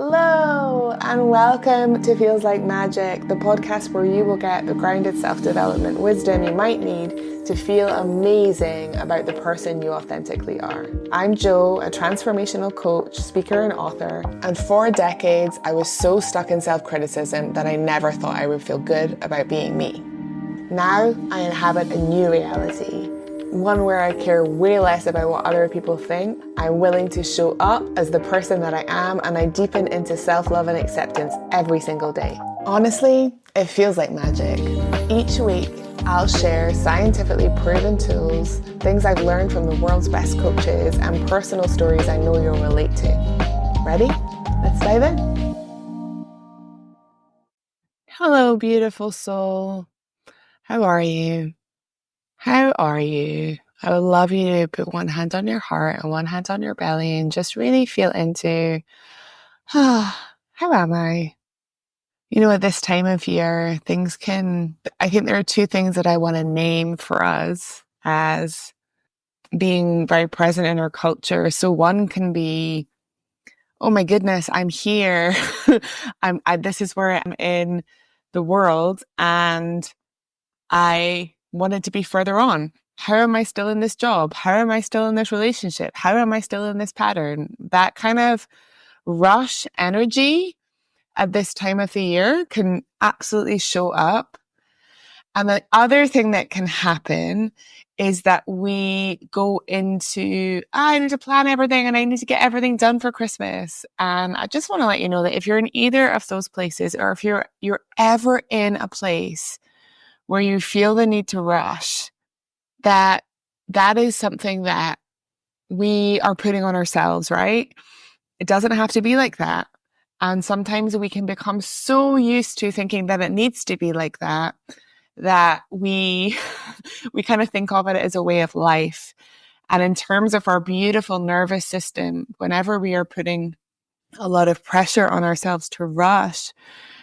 Hello, and welcome to Feels Like Magic, the podcast where you will get the grounded self-development wisdom you might need to feel amazing about the person you authentically are. I'm Jo, a transformational coach, speaker, and author, and for decades I was so stuck in self-criticism that I never thought I would feel good about being me. Now I inhabit a new reality, one where I care way less about what other people think. I'm willing to show up as the person that I am, and I deepen into self-love and acceptance every single day. Honestly, it feels like magic. Each week, I'll share scientifically proven tools, things I've learned from the world's best coaches, and personal stories I know you'll relate to. Ready? Let's dive in. Hello, beautiful soul. How are you? How are you? I would love you to put one hand on your heart and one hand on your belly and just really feel into, how am I? You know, at this time of year, I think there are two things that I want to name for us as being very present in our culture. So one can be, oh my goodness, I'm here. This is where I'm in the world and I wanted to be further on. How am I still in this job? How am I still in this relationship? How am I still in this pattern? That kind of rush energy at this time of the year can absolutely show up. And the other thing that can happen is that we go into, I need to plan everything and I need to get everything done for Christmas. And I just want to let you know that if you're in either of those places, or if you're ever in a place where you feel the need to rush, that is something that we are putting on ourselves, right? It doesn't have to be like that. And sometimes we can become so used to thinking that it needs to be like that, that we kind of think of it as a way of life. And in terms of our beautiful nervous system, whenever we are putting a lot of pressure on ourselves to rush,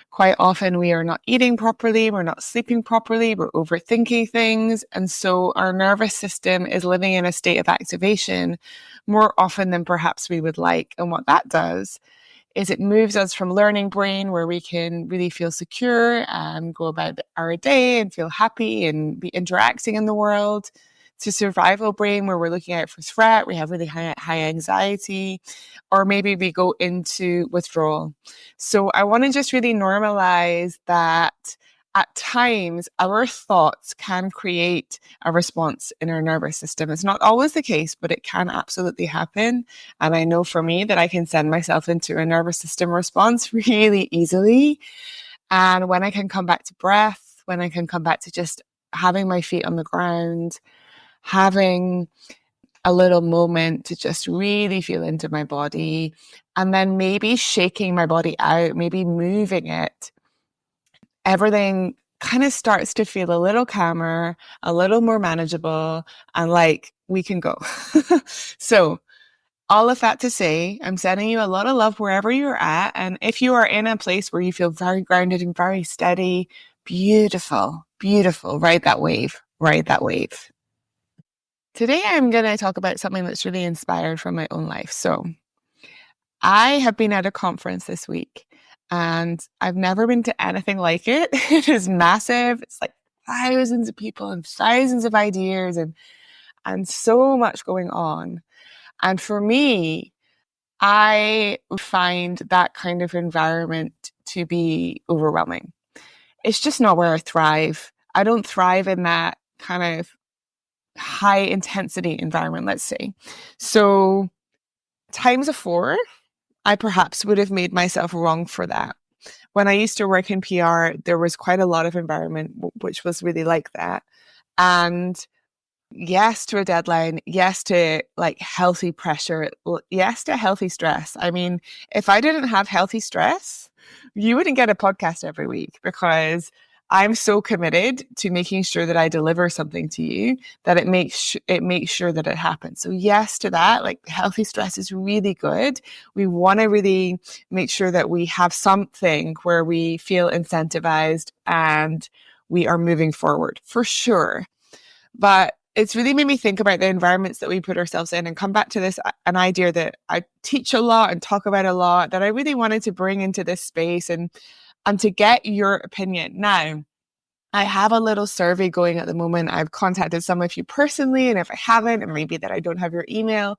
quite often we are not eating properly, we're not sleeping properly, we're overthinking things. And so our nervous system is living in a state of activation more often than perhaps we would like. And what that does is it moves us from learning brain, where we can really feel secure and go about our day and feel happy and be interacting in the world, to survival brain, where we're looking out for threat, we have really high anxiety, or maybe we go into withdrawal. So I want to just really normalize that at times our thoughts can create a response in our nervous system. It's not always the case, but it can absolutely happen. And I know for me that I can send myself into a nervous system response really easily. And when I can come back to breath, when I can come back to just having my feet on the ground, having a little moment to just really feel into my body, and then maybe shaking my body out, maybe moving it, everything kind of starts to feel a little calmer, a little more manageable, and like we can go. So all of that to say, I'm sending you a lot of love wherever you're at. And if you are in a place where you feel very grounded and very steady, beautiful, beautiful, ride that wave, ride that wave. Today, I'm going to talk about something that's really inspired from my own life. So I have been at a conference this week and I've never been to anything like it. It is massive. It's like thousands of people and thousands of ideas and so much going on. And for me, I find that kind of environment to be overwhelming. It's just not where I thrive. I don't thrive in that kind of high intensity environment, let's say. So times of four, I perhaps would have made myself wrong for that. When I used to work in PR, there was quite a lot of environment which was really like that. And yes to a deadline, yes to like healthy pressure, yes to healthy stress. I mean, if I didn't have healthy stress, you wouldn't get a podcast every week, because I'm so committed to making sure that I deliver something to you that it makes sure that it happens. So yes to that. Like, healthy stress is really good. We want to really make sure that we have something where we feel incentivized and we are moving forward, for sure. But it's really made me think about the environments that we put ourselves in and come back to this, an idea that I teach a lot and talk about a lot that I really wanted to bring into this space and to get your opinion. Now, I have a little survey going at the moment. I've contacted some of you personally, and if I haven't, it may be that I don't have your email,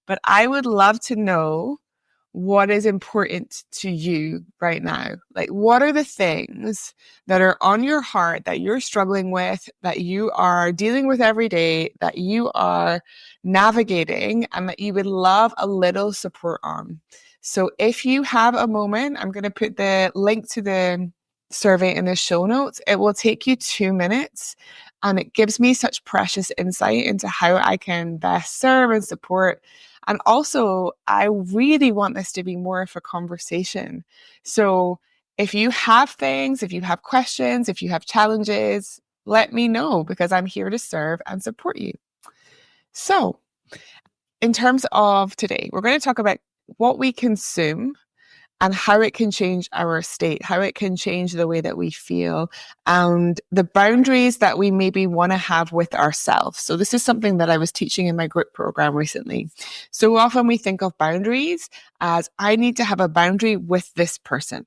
but I would love to know what is important to you right now. Like, what are the things that are on your heart that you're struggling with, that you are dealing with every day, that you are navigating, and that you would love a little support on? So if you have a moment, I'm going to put the link to the survey in the show notes. It will take you 2 minutes, and it gives me such precious insight into how I can best serve and support. And also, I really want this to be more of a conversation. So if you have things, if you have questions, if you have challenges, let me know, because I'm here to serve and support you. So in terms of today, we're going to talk about what we consume and how it can change our state, how it can change the way that we feel, and the boundaries that we maybe want to have with ourselves. So this is something that I was teaching in my group program recently. So often we think of boundaries as, I need to have a boundary with this person.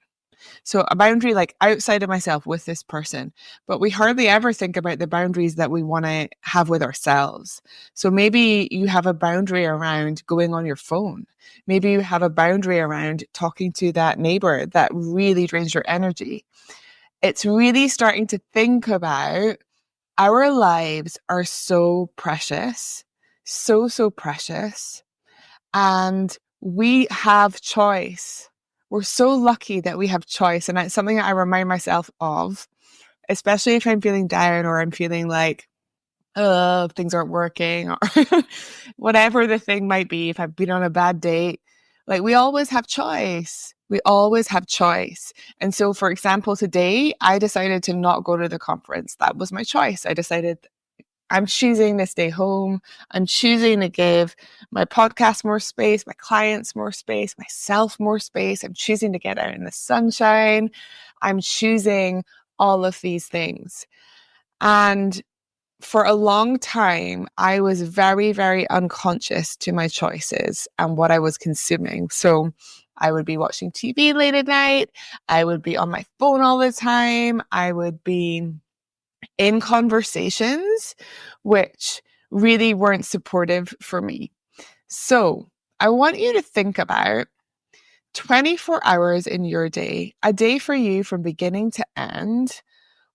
So a boundary like outside of myself with this person, but we hardly ever think about the boundaries that we want to have with ourselves. So maybe you have a boundary around going on your phone. Maybe you have a boundary around talking to that neighbor that really drains your energy. It's really starting to think about, our lives are so precious, so precious, and we have choice. We're so lucky that we have choice. And that's something that I remind myself of, especially if I'm feeling down or I'm feeling like, oh, things aren't working, or whatever the thing might be. If I've been on a bad date, like, we always have choice. We always have choice. And so, for example, today I decided to not go to the conference. That was my choice. I decided I'm choosing to stay home. I'm choosing to give my podcast more space, my clients more space, myself more space. I'm choosing to get out in the sunshine. I'm choosing all of these things. And for a long time, I was very unconscious to my choices and what I was consuming. So I would be watching TV late at night. I would be on my phone all the time. I would be in conversations which really weren't supportive for me. So I want you to think about 24 hours in your day, a day for you from beginning to end.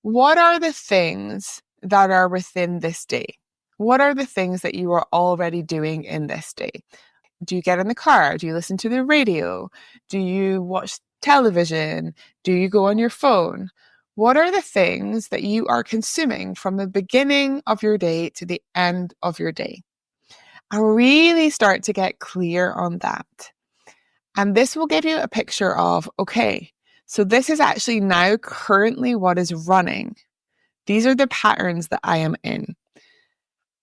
What are the things that are within this day? What are the things that you are already doing in this day? Do you get in the car? Do you listen to the radio? Do you watch television? Do you go on your phone? What are the things that you are consuming from the beginning of your day to the end of your day? And really start to get clear on that. And this will give you a picture of, okay, so this is actually now currently what is running. These are the patterns that I am in.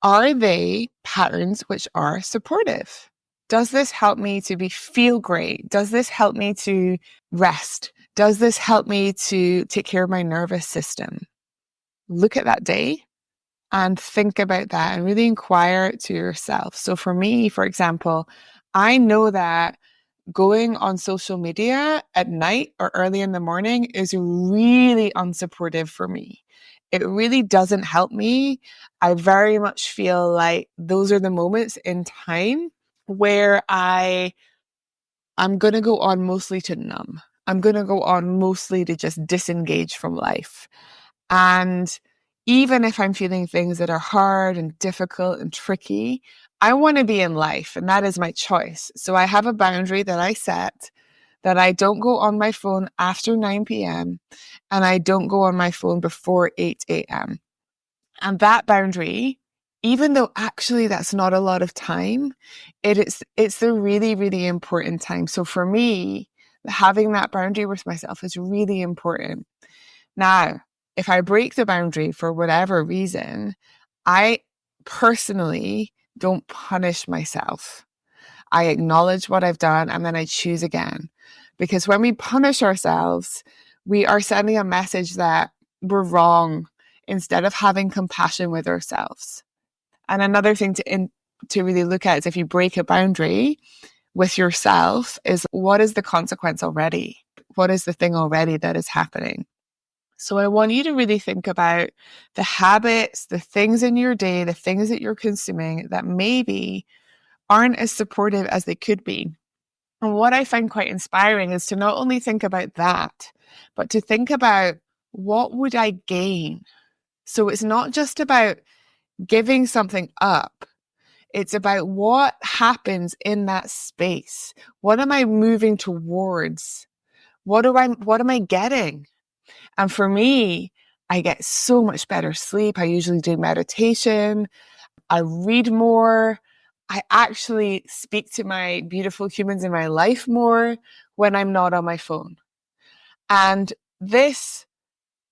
Are they patterns which are supportive? Does this help me to feel great? Does this help me to rest? Does this help me to take care of my nervous system? Look at that day and think about that and really inquire to yourself. So for me, for example, I know that going on social media at night or early in the morning is really unsupportive for me. It really doesn't help me. I very much feel like those are the moments in time where I'm going to go on mostly to numb. I'm going to go on mostly to just disengage from life. And even if I'm feeling things that are hard and difficult and tricky, I want to be in life, and that is my choice. So I have a boundary that I set, that I don't go on my phone after 9 p.m. and I don't go on my phone before 8 a.m. And that boundary, even though actually that's not a lot of time, it's the really important time. So for me, having that boundary with myself is really important. Now, if I break the boundary for whatever reason, I personally don't punish myself. I acknowledge what I've done and then I choose again. Because when we punish ourselves, we are sending a message that we're wrong instead of having compassion with ourselves. And another thing to really look at is if you break a boundary with yourself is what is the consequence already? What is the thing already that is happening? So I want you to really think about the habits, the things in your day, the things that you're consuming that maybe aren't as supportive as they could be. And what I find quite inspiring is to not only think about that, but to think about what would I gain? So it's not just about giving something up. It's about what happens in that space. What am I moving towards? What am I getting? And for me, I get so much better sleep. I usually do meditation. I read more. I actually speak to my beautiful humans in my life more when I'm not on my phone. And this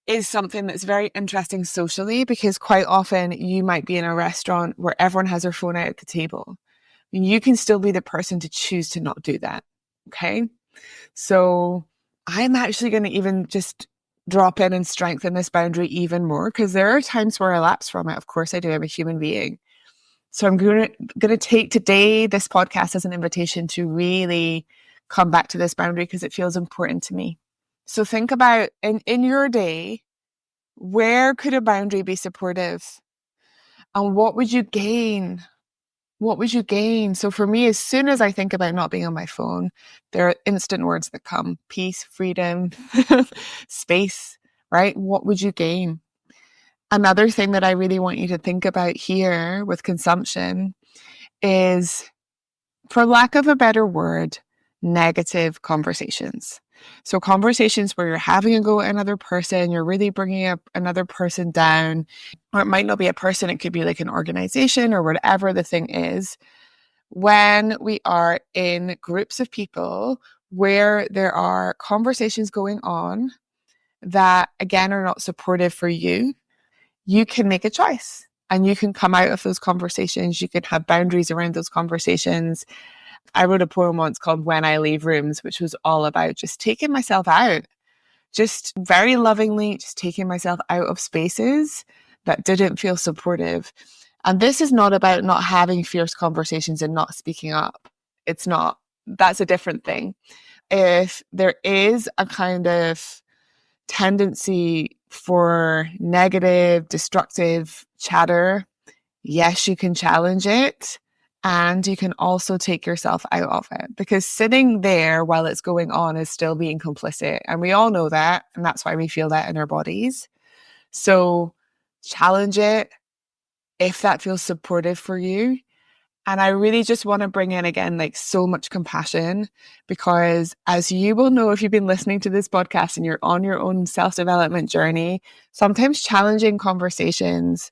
is something that's very interesting socially because quite often you might be in a restaurant where everyone has their phone out at the table. And you can still be the person to choose to not do that. Okay. So I'm actually going to even just drop in and strengthen this boundary even more because there are times where I lapse from it. Of course I do. I'm a human being. So I'm going to take today, this podcast as an invitation to really come back to this boundary because it feels important to me. So think about in your day, where could a boundary be supportive? And what would you gain? What would you gain? So for me, as soon as I think about not being on my phone, there are instant words that come: peace, freedom, space, right? What would you gain? Another thing that I really want you to think about here with consumption is, for lack of a better word, negative conversations. So conversations where you're having a go at another person, you're really bringing up another person down, or it might not be a person, it could be like an organization or whatever the thing is. When we are in groups of people where there are conversations going on that, again, are not supportive for you, you can make a choice and you can come out of those conversations. You can have boundaries around those conversations. I wrote a poem once called When I Leave Rooms, which was all about just taking myself out, just very lovingly, just taking myself out of spaces that didn't feel supportive. And this is not about not having fierce conversations and not speaking up. It's not. That's a different thing. If there is a kind of tendency for negative, destructive chatter, yes, you can challenge it. And you can also take yourself out of it, because sitting there while it's going on is still being complicit. And we all know that. And that's why we feel that in our bodies. So challenge it if that feels supportive for you. And I really just want to bring in again, like, so much compassion, because as you will know, if you've been listening to this podcast and you're on your own self-development journey, sometimes challenging conversations,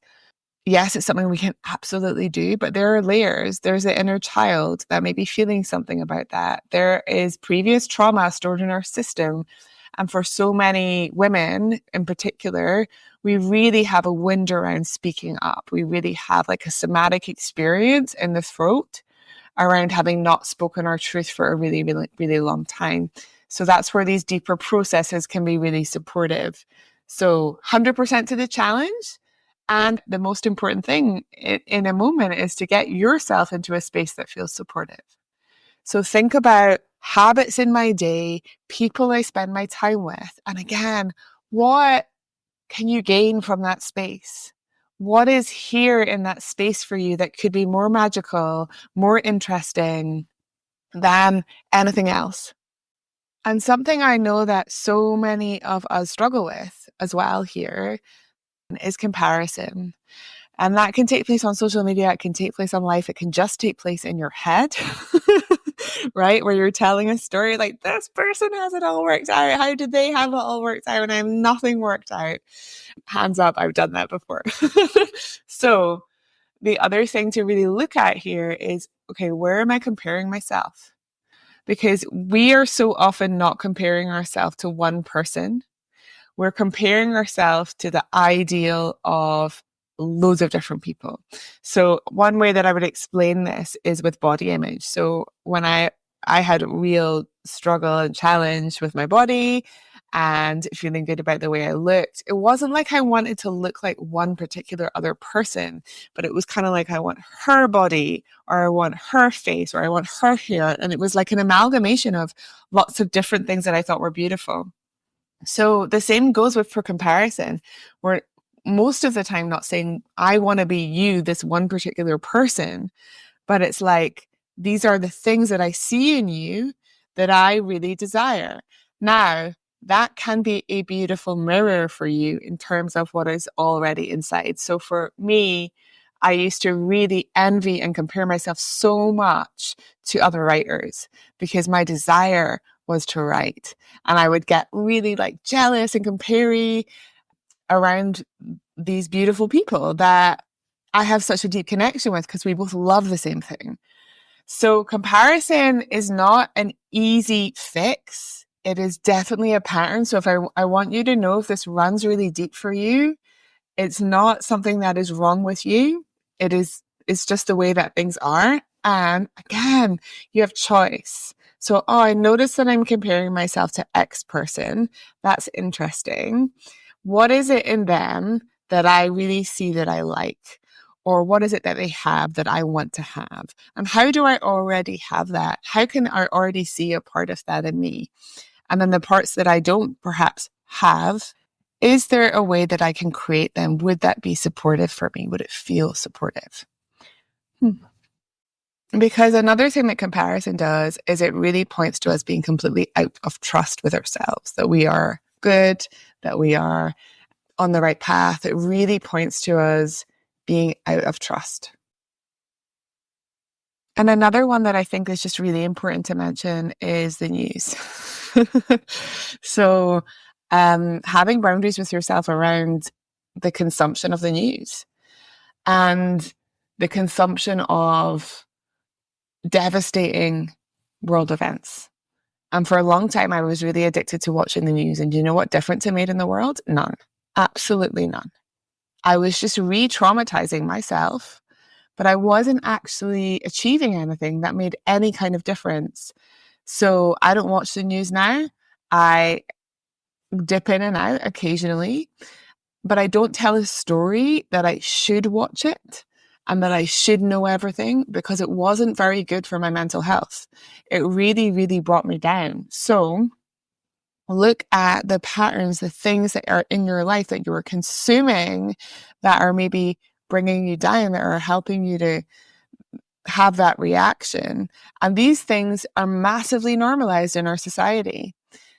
yes, it's something we can absolutely do, but there are layers. There's the inner child that may be feeling something about that. There is previous trauma stored in our system. And for so many women in particular, we really have a wind around speaking up. We really have like a somatic experience in the throat around having not spoken our truth for a really, really, really long time. So that's where these deeper processes can be really supportive. So 100% to the challenge. And the most important thing in a moment is to get yourself into a space that feels supportive. So think about habits in my day, people I spend my time with. And again, what can you gain from that space? What is here in that space for you that could be more magical, more interesting than anything else? And something I know that so many of us struggle with as well here is comparison. And that can take place on social media. It can take place on life. It can just take place in your head, right? Where you're telling a story like, this person has it all worked out. How did they have it all worked out and I have nothing worked out? Hands up, I've done that before. So the other thing to really look at here is, okay, where am I comparing myself? Because we are so often not comparing ourselves to one person. We're comparing ourselves to the ideal of loads of different people. So one way that I would explain this is with body image. So when I had a real struggle and challenge with my body, and feeling good about the way I looked. It wasn't like I wanted to look like one particular other person, but it was kind of like I want her body, or I want her face, or I want her hair. And it was like an amalgamation of lots of different things that I thought were beautiful. So the same goes with for comparison. We're most of the time not saying, I want to be you, this one particular person, but it's like, these are the things that I see in you that I really desire. Now, that can be a beautiful mirror for you in terms of what is already inside. So for me, I used to really envy and compare myself so much to other writers because my desire was to write. And I would get really like jealous and compare around these beautiful people that I have such a deep connection with because we both love the same thing. So comparison is not an easy fix. It is definitely a pattern. So if I want you to know if this runs really deep for you, it's not something that is wrong with you. It's just the way that things are. And again, you have choice. So, oh, I noticed that I'm comparing myself to X person. That's interesting. What is it in them that I really see that I like? Or what is it that they have that I want to have? And how do I already have that? How can I already see a part of that in me? And then the parts that I don't perhaps have, is there a way that I can create them? Would that be supportive for me? Would it feel supportive? Because another thing that comparison does is it really points to us being completely out of trust with ourselves, that we are good, that we are on the right path. It really points to us being out of trust. And another one that I think is just really important to mention is the news. So, having boundaries with yourself around the consumption of the news and the consumption of devastating world events. And for a long time, I was really addicted to watching the news. And do you know what difference it made in the world? None. Absolutely none. I was just re-traumatizing myself, but I wasn't actually achieving anything that made any kind of difference. So I don't watch the news now. I dip in and out occasionally, but I don't tell a story that I should watch it and that I should know everything because it wasn't very good for my mental health. It really, really brought me down. So look at the patterns, the things that are in your life that you are consuming that are maybe bringing you down, that are helping you to have that reaction. And these things are massively normalized in our society.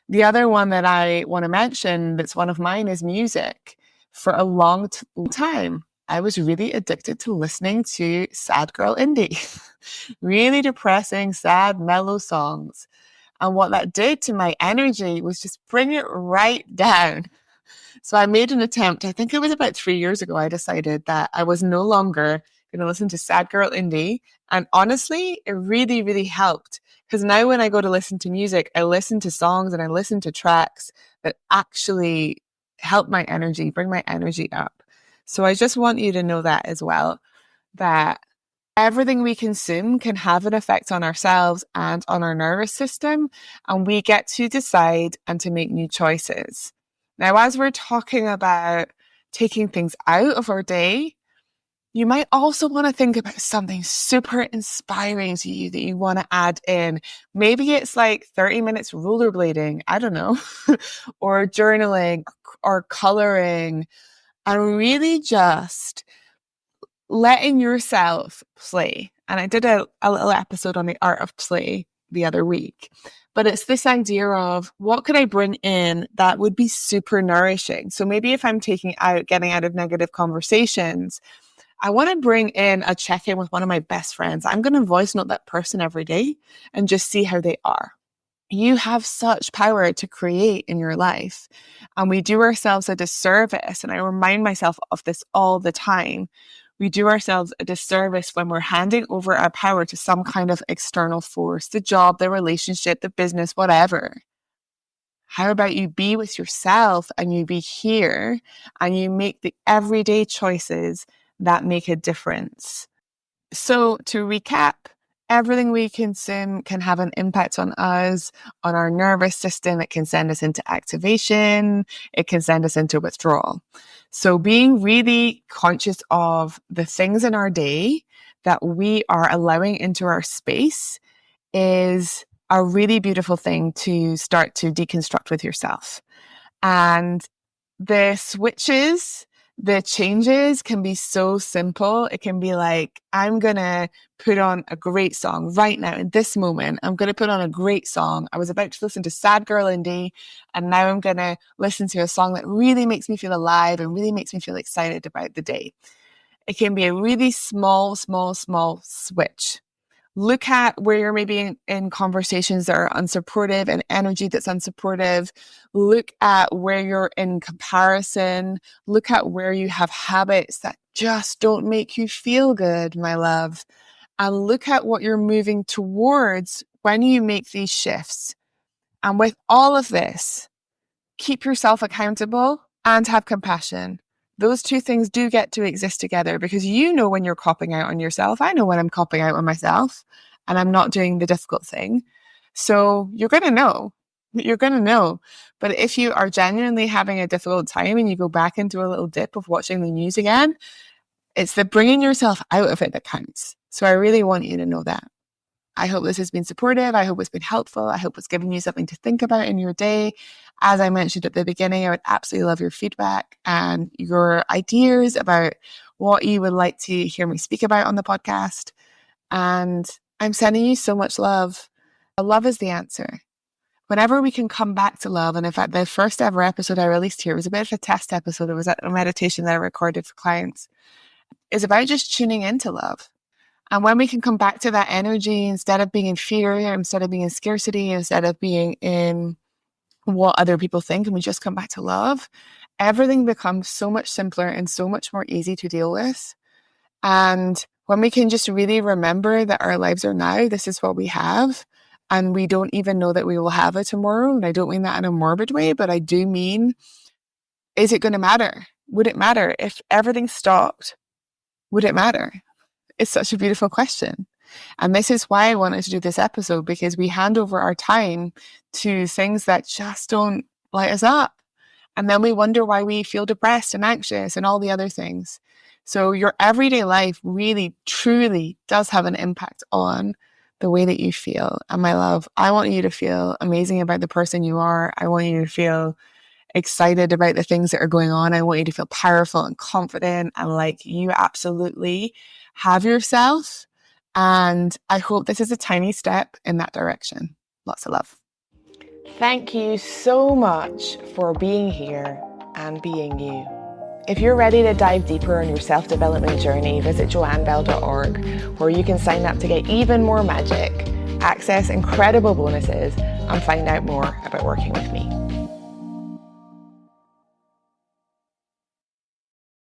The other one that I want to mention that's one of mine is music. For a long time, I was really addicted to listening to sad girl indie, really depressing, sad, mellow songs. And what that did to my energy was just bring it right down. So I made an attempt. I think it was about 3 years ago. I decided that I was no longer going to listen to sad girl indie. And honestly, it really, really helped. Because now when I go to listen to music, I listen to songs and I listen to tracks that actually help my energy, bring my energy up. So I just want you to know that as well, that everything we consume can have an effect on ourselves and on our nervous system, and we get to decide and to make new choices. Now, as we're talking about taking things out of our day, you might also want to think about something super inspiring to you that you want to add in. Maybe it's like 30 minutes rollerblading, I don't know, or journaling or coloring, and really just letting yourself play. And I did a little episode on the art of play the other week. But it's this idea of what could I bring in that would be super nourishing? So maybe if I'm getting out of negative conversations, I want to bring in a check-in with one of my best friends. I'm going to voice note that person every day and just see how they are. You have such power to create in your life. And we do ourselves a disservice. And I remind myself of this all the time. We do ourselves a disservice when we're handing over our power to some kind of external force, the job, the relationship, the business, whatever. How about you be with yourself and you be here and you make the everyday choices that make a difference? So to recap, everything we consume can have an impact on us, on our nervous system. It can send us into activation. It can send us into withdrawal. So being really conscious of the things in our day that we are allowing into our space is a really beautiful thing to start to deconstruct with yourself. And the switches, the changes can be so simple. It can be like, I'm going to put on a great song right now in this moment. I'm going to put on a great song. I was about to listen to Sad Girl Indie, and now I'm going to listen to a song that really makes me feel alive and really makes me feel excited about the day. It can be a really small switch. Look at where you're maybe in conversations that are unsupportive and energy that's unsupportive. Look at where you're in comparison. Look at where you have habits that just don't make you feel good, my love. And look at what you're moving towards when you make these shifts. And with all of this, keep yourself accountable and have compassion. Those two things do get to exist together, because you know when you're copping out on yourself. I know when I'm copping out on myself and I'm not doing the difficult thing. So you're going to know. You're going to know. But if you are genuinely having a difficult time and you go back into a little dip of watching the news again, it's the bringing yourself out of it that counts. So I really want you to know that. I hope this has been supportive. I hope it's been helpful. I hope it's given you something to think about in your day. As I mentioned at the beginning, I would absolutely love your feedback and your ideas about what you would like to hear me speak about on the podcast. And I'm sending you so much love. Love is the answer. Whenever we can come back to love, and in fact, the first ever episode I released here was a bit of a test episode. It was a meditation that I recorded for clients. It's about just tuning into love. And when we can come back to that energy, instead of being in fear, instead of being in scarcity, instead of being in what other people think, and we just come back to love, everything becomes so much simpler and so much more easy to deal with. And when we can just really remember that our lives are now, this is what we have, and we don't even know that we will have it tomorrow. And I don't mean that in a morbid way, but I do mean, is it going to matter? Would it matter if everything stopped? Would it matter? It's such a beautiful question. And this is why I wanted to do this episode, because we hand over our time to things that just don't light us up. And then we wonder why we feel depressed and anxious and all the other things. So your everyday life really, truly does have an impact on the way that you feel. And my love, I want you to feel amazing about the person you are. I want you to feel excited about the things that are going on. I want you to feel powerful and confident and like you absolutely have yourself. And I hope this is a tiny step in that direction. Lots of love. Thank you so much for being here and being you. If you're ready to dive deeper on your self-development journey, visit joannebell.org, where you can sign up to get even more magic, access incredible bonuses, and find out more about working with me.